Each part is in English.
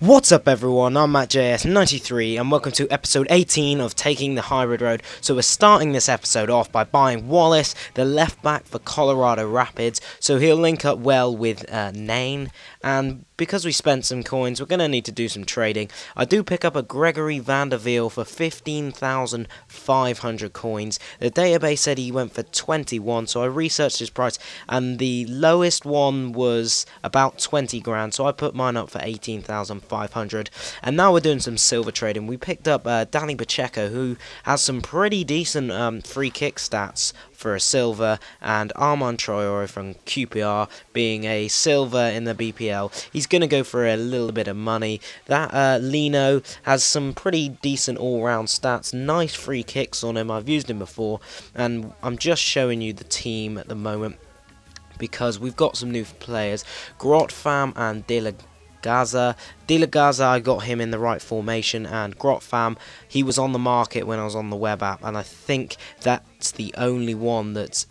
What's up everyone, I'm MattJS93 and welcome to episode 18 of Taking the High Road. So we're starting this episode off by buying Wallace, the left back for Colorado Rapids, so he'll link up well with Nain, and because we spent some coins we're going to need to do some trading. I do pick up a Gregory Vanderveel for 15,500 coins. The database said he went for 21, so I researched his price and the lowest one was about 20 grand, so I put mine up for 18,500. And now we're doing some silver trading. We picked up Danny Pacheco, who has some pretty decent free kick stats for a silver, and Armand Traore from QPR being a silver in the BPL. He's going to go for a little bit of money. That Lino has some pretty decent all-round stats, nice free kicks on him. I've used him before, and I'm just showing you the team at the moment because we've got some new players, Grotfam and De La Gaza. De La Gaza, I got him in the right formation, and Grotfam, he was on the market when I was on the web app, and I think that's the only one that's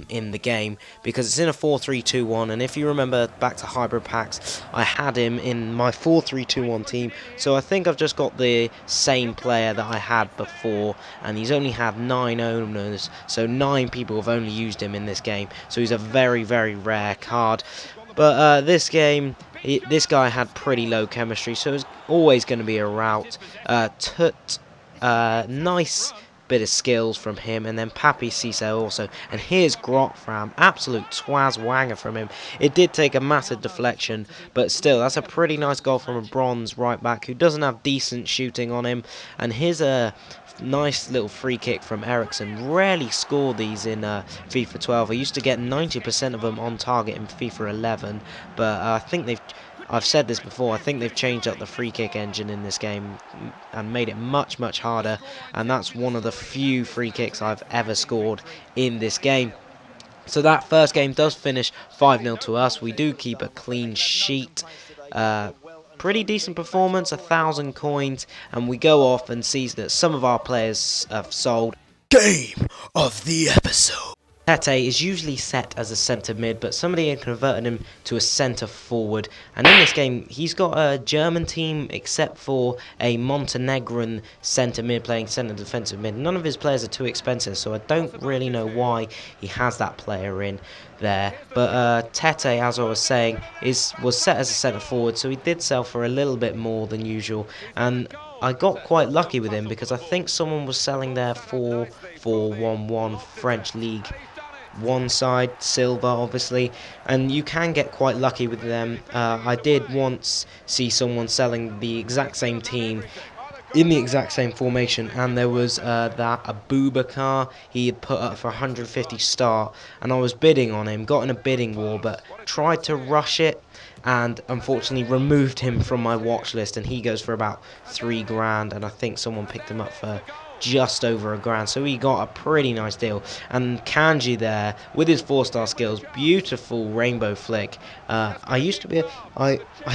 in the game, because it's in a 4-3-2-1, and if you remember back to Hybrid Packs, I had him in my 4-3-2-1 team, so I think I've just got the same player that I had before, and he's only had 9 owners, so 9 people have only used him in this game, so he's a very, very rare card. But this game, this guy had pretty low chemistry, so it's always going to be a rout. Nice bit of skills from him, and then Papi Cisse also. And here's Grotfam, absolute twaz-wanger from him. It did take a massive deflection, but still, that's a pretty nice goal from a bronze right back who doesn't have decent shooting on him. And here's a nice little free kick from Ericsson. Rarely score these in FIFA 12. I used to get 90% of them on target in FIFA 11, but I think I've said this before, I think they've changed up the free kick engine in this game and made it much, much harder, and that's one of the few free kicks I've ever scored in this game. So that first game does finish 5-0 to us. We do keep a clean sheet. Pretty decent performance, 1,000 coins, and we go off and see that some of our players have sold. Game of the episode. Tete is usually set as a centre mid, but somebody had converted him to a centre forward, and in this game he's got a German team except for a Montenegrin centre mid playing centre defensive mid. None of his players are too expensive, so I don't really know why he has that player in there. But Tete, as I was saying, was set as a centre forward, so he did sell for a little bit more than usual, and I got quite lucky with him because I think someone was selling there for 4-1-1 French League. One side, silver obviously, and you can get quite lucky with them. I did once see someone selling the exact same team in the exact same formation, and there was that Abubakar he had put up for 150 start, and I was bidding on him, got in a bidding war, but tried to rush it and unfortunately removed him from my watch list, and he goes for about 3 grand, and I think someone picked him up for just over £1,000, so he got a pretty nice deal. And Kanji there with his 4-star skills, beautiful rainbow flick. I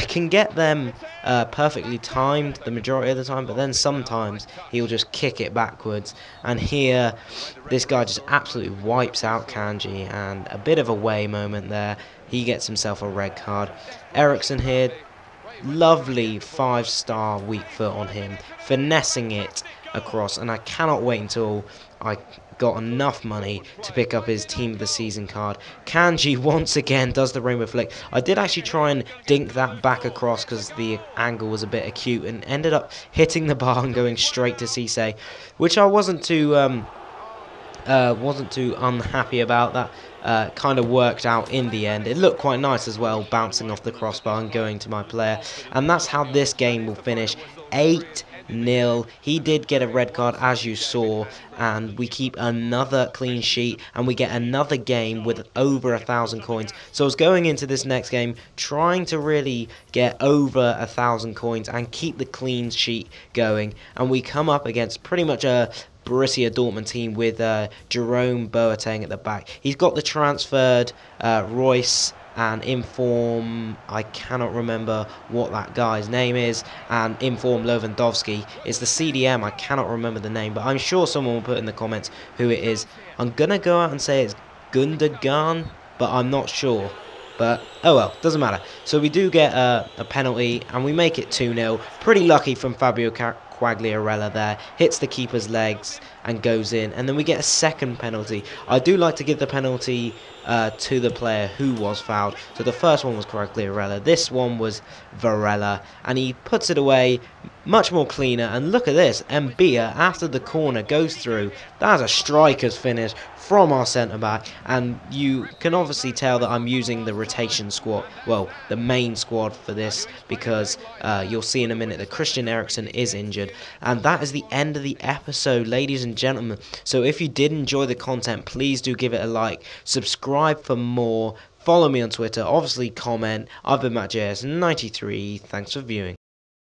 can get them perfectly timed the majority of the time, but then sometimes he'll just kick it backwards, and here this guy just absolutely wipes out Kanji, and a bit of a way moment there. He gets himself a red card. Ericsson here, lovely 5-star weak foot on him, finessing it across, and I cannot wait until I got enough money to pick up his team of the season card. Kanji once again does the rainbow flick. I did actually try and dink that back across because the angle was a bit acute, and ended up hitting the bar and going straight to Cisse, which I wasn't too unhappy about. That kind of worked out in the end. It looked quite nice as well, bouncing off the crossbar and going to my player, and that's how this game will finish. 8-0. He did get a red card, as you saw, and we keep another clean sheet, and we get another game with over 1,000 coins. So I was going into this next game trying to really get over 1,000 coins and keep the clean sheet going, and we come up against pretty much a Borussia Dortmund team with Jerome Boateng at the back. He's got the transferred Royce and Inform, I cannot remember what that guy's name is, and Inform Lewandowski is the CDM. I cannot remember the name, but I'm sure someone will put in the comments who it is. I'm going to go out and say it's Gundogan, but I'm not sure. But, oh well, doesn't matter. So we do get a penalty, and we make it 2-0. Pretty lucky from Fabio Quagliarella there. Hits the keeper's legs and goes in. And then we get a second penalty. I do like to give the penalty to the player who was fouled. So the first one was Quagliarella. This one was Varela. And he puts it away much more cleaner. And look at this. Mbia, after the corner, goes through. That's a striker's finish from our centre-back, and you can obviously tell that I'm using the rotation squad, well, the main squad for this, because you'll see in a minute that Christian Eriksen is injured. And that is the end of the episode, ladies and gentlemen. So if you did enjoy the content, please do give it a like, subscribe for more, follow me on Twitter, obviously comment. I've been MattJS93, thanks for viewing.